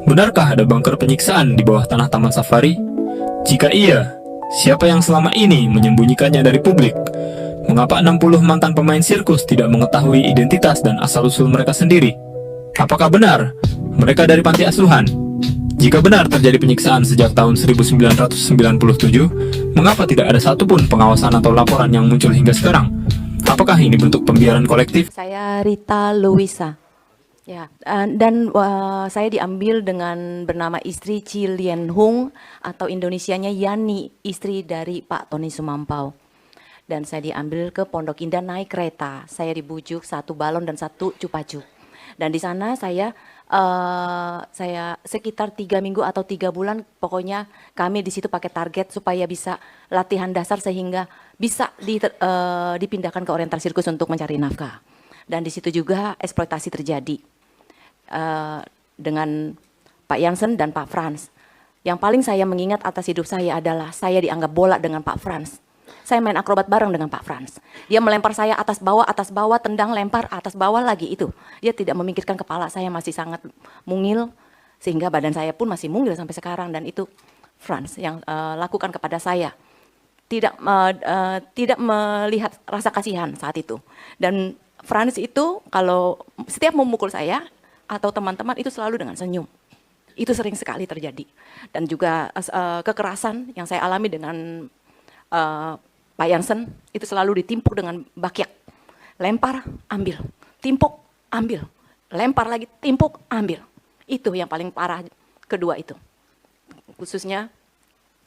Benarkah ada bunker penyiksaan di bawah tanah Taman Safari? Jika iya, siapa yang selama ini menyembunyikannya dari publik? Mengapa 60 mantan pemain sirkus tidak mengetahui identitas dan asal-usul mereka sendiri? Apakah benar mereka dari panti asuhan? Jika benar terjadi penyiksaan sejak tahun 1997, mengapa tidak ada satupun pengawasan atau laporan yang muncul hingga sekarang? Apakah ini bentuk pembiaran kolektif? Saya Rita Louisa. Ya, saya diambil dengan bernama istri Chi Lien Hung atau Indonesianya Yani, istri dari Pak Tony Sumampau. Dan saya diambil ke Pondok Indah naik kereta. Saya dibujuk 1 balon dan 1 cupacu. Dan di sana saya sekitar 3 minggu atau 3 bulan, pokoknya kami di situ pakai target supaya bisa latihan dasar sehingga bisa dipindahkan ke oriental sirkus untuk mencari nafkah. Dan di situ juga eksploitasi terjadi dengan Pak Jansen dan Pak Frans. Yang paling saya mengingat atas hidup saya adalah saya dianggap bola dengan Pak Frans. Saya main akrobat bareng dengan Pak Frans. Dia melempar saya atas bawah, tendang, lempar, atas bawah lagi itu. Dia tidak memikirkan kepala saya masih sangat mungil, sehingga badan saya pun masih mungil sampai sekarang. Dan itu Frans yang lakukan kepada saya. Tidak melihat rasa kasihan saat itu. Dan Frans itu kalau setiap memukul saya atau teman-teman itu selalu dengan senyum. Itu sering sekali terjadi. Dan juga kekerasan yang saya alami dengan Pak Jansen itu selalu ditimpuk dengan bakyak. Lempar, ambil. Timpuk, ambil. Lempar lagi, timpuk, ambil. Itu yang paling parah kedua itu. Khususnya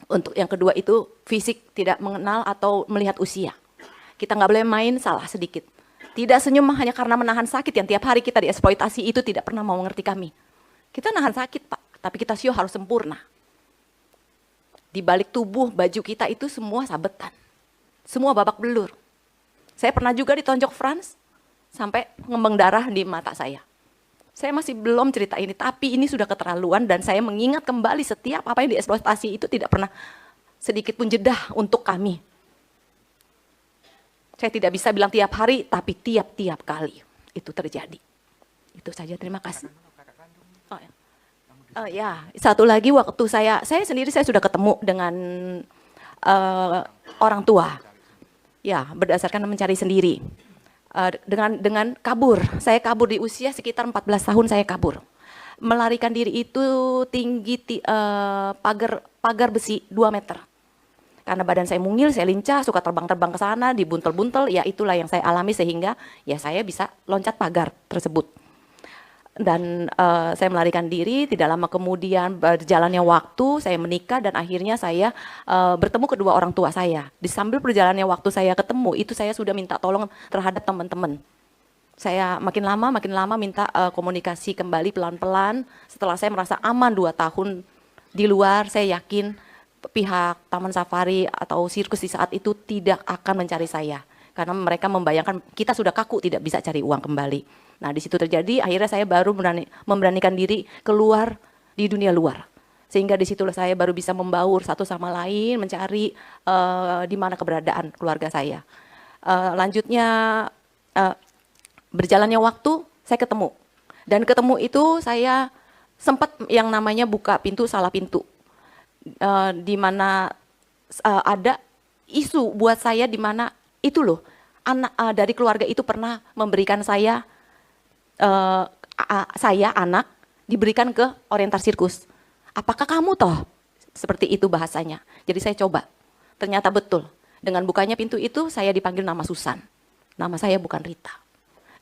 untuk yang kedua itu fisik tidak mengenal atau melihat usia. Kita nggak boleh main salah sedikit. Tidak senyum hanya karena menahan sakit yang tiap hari kita dieksploitasi itu tidak pernah mau mengerti kami. Kita nahan sakit Pak, tapi kita show harus sempurna. Di balik tubuh baju kita itu semua sabetan. Semua babak belur. Saya pernah juga ditonjok Frans sampai ngembang darah di mata saya. Saya masih belum cerita ini, tapi ini sudah keterlaluan dan saya mengingat kembali setiap apa yang dieksploitasi itu tidak pernah sedikit pun jeda untuk kami. Saya tidak bisa bilang tiap hari, tapi tiap-tiap kali itu terjadi. Itu saja, terima kasih. Ya, satu lagi waktu saya sendiri saya sudah ketemu dengan orang tua. Ya, berdasarkan mencari sendiri. Dengan kabur. Saya kabur di usia sekitar 14 tahun saya kabur. Melarikan diri itu tinggi pagar besi 2 meter. Karena badan saya mungil, saya lincah, suka terbang-terbang ke sana, dibuntel-buntel, ya itulah yang saya alami sehingga ya saya bisa loncat pagar tersebut. Dan saya melarikan diri, tidak lama kemudian berjalannya waktu, saya menikah dan akhirnya saya bertemu kedua orang tua saya. Di sambil perjalannya waktu saya ketemu, itu saya sudah minta tolong terhadap teman-teman. Saya makin lama minta komunikasi kembali pelan-pelan. Setelah saya merasa aman 2 tahun di luar, saya yakin pihak Taman Safari atau sirkus di saat itu tidak akan mencari saya. Karena mereka membayangkan kita sudah kaku tidak bisa cari uang kembali. Nah di situ terjadi akhirnya saya baru memberanikan diri keluar di dunia luar. Sehingga di situ saya baru bisa membaur satu sama lain mencari di mana keberadaan keluarga saya. Lanjutnya berjalannya waktu saya ketemu. Dan ketemu itu saya sempat yang namanya buka pintu salah pintu. Di mana ada isu buat saya di mana itu loh anak dari keluarga itu pernah memberikan saya anak diberikan ke oriental sirkus. Apakah kamu toh? Seperti itu bahasanya. Jadi saya coba. Ternyata betul. Dengan bukanya pintu itu saya dipanggil nama Susan. Nama saya bukan Rita.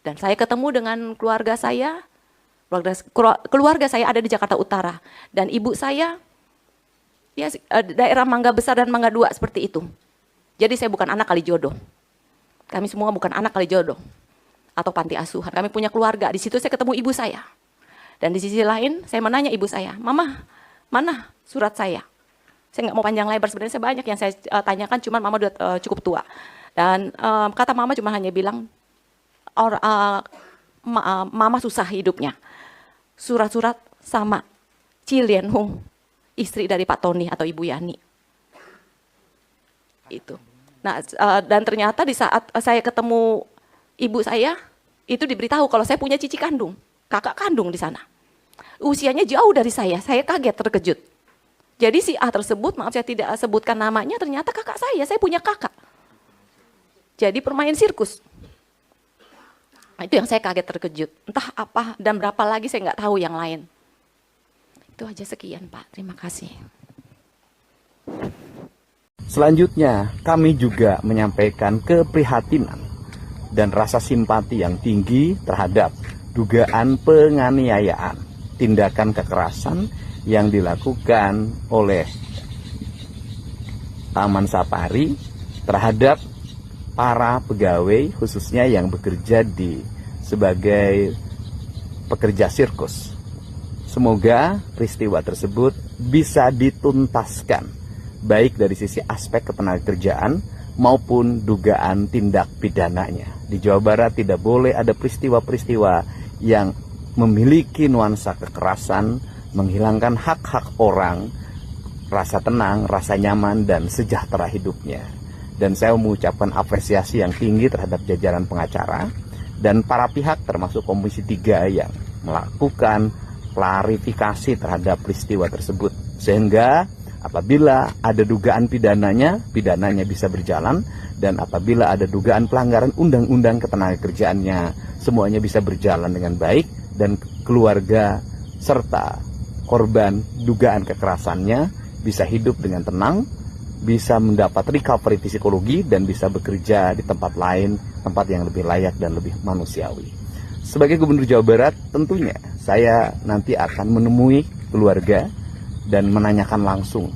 Dan saya ketemu dengan keluarga saya. Keluarga saya ada di Jakarta Utara dan ibu saya ya daerah Mangga Besar dan Mangga Dua seperti itu. Jadi saya bukan anak kali jodoh. Kami semua bukan anak kali jodoh atau panti asuhan. Kami punya keluarga. Di situ saya ketemu ibu saya. Dan di sisi lain saya menanya ibu saya, "Mama, mana surat saya?" Saya nggak mau panjang lebar, sebenarnya saya banyak yang saya tanyakan, cuman mama udah cukup tua. Dan kata mama cuma hanya bilang, mama susah hidupnya. Surat-surat sama Chi Lien Hung, istri dari Pak Tony atau Ibu Yani. Itu. Nah, dan ternyata di saat saya ketemu ibu saya, itu diberitahu kalau saya punya cici kandung, kakak kandung di sana. Usianya jauh dari saya kaget terkejut. Jadi si A tersebut, maaf saya tidak sebutkan namanya, ternyata kakak saya punya kakak. Jadi pemain sirkus. Itu yang saya kaget terkejut. Entah apa dan berapa lagi saya nggak tahu yang lain. Itu aja, sekian Pak, terima kasih. Selanjutnya, kami juga menyampaikan keprihatinan dan rasa simpati yang tinggi terhadap dugaan penganiayaan, tindakan kekerasan yang dilakukan oleh Taman Safari terhadap para pegawai, khususnya yang bekerja sebagai pekerja sirkus. Semoga peristiwa tersebut bisa dituntaskan, baik dari sisi aspek ketenagakerjaan maupun dugaan tindak pidananya. Di Jawa Barat tidak boleh ada peristiwa-peristiwa yang memiliki nuansa kekerasan, menghilangkan hak-hak orang, rasa tenang, rasa nyaman, dan sejahtera hidupnya. Dan saya mengucapkan apresiasi yang tinggi terhadap jajaran pengacara dan para pihak termasuk Komisi 3 yang melakukan klarifikasi terhadap peristiwa tersebut. Sehingga apabila ada dugaan pidananya bisa berjalan, dan apabila ada dugaan pelanggaran undang-undang ketenagakerjaannya, semuanya bisa berjalan dengan baik, dan keluarga serta korban dugaan kekerasannya bisa hidup dengan tenang, bisa mendapat recovery psikologi, dan bisa bekerja di tempat lain, tempat yang lebih layak dan lebih manusiawi. Sebagai Gubernur Jawa Barat, tentunya saya nanti akan menemui keluarga dan menanyakan langsung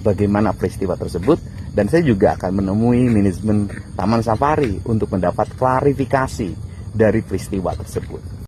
bagaimana peristiwa tersebut, dan saya juga akan menemui manajemen Taman Safari untuk mendapat klarifikasi dari peristiwa tersebut.